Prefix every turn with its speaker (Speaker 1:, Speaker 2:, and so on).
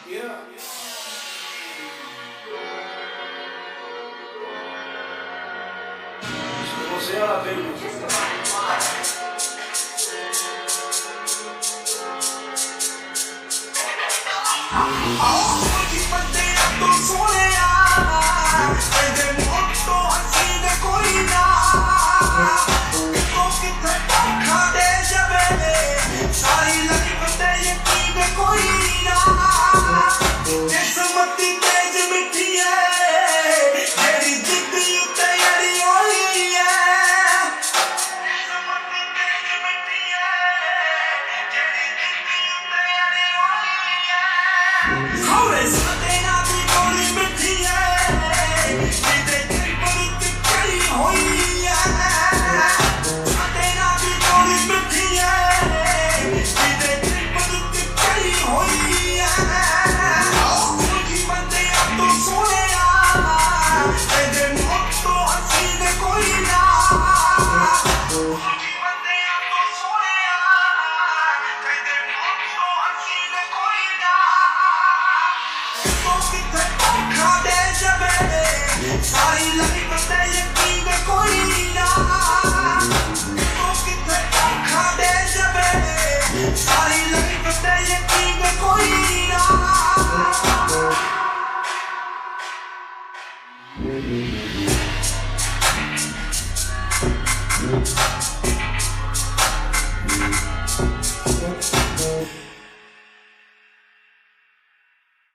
Speaker 1: Yeah. Como sea la pena.
Speaker 2: सारी life ते यकीन कोई ना तो किथे खा दे जबे सारी लाइफ ते यकीन कोई ना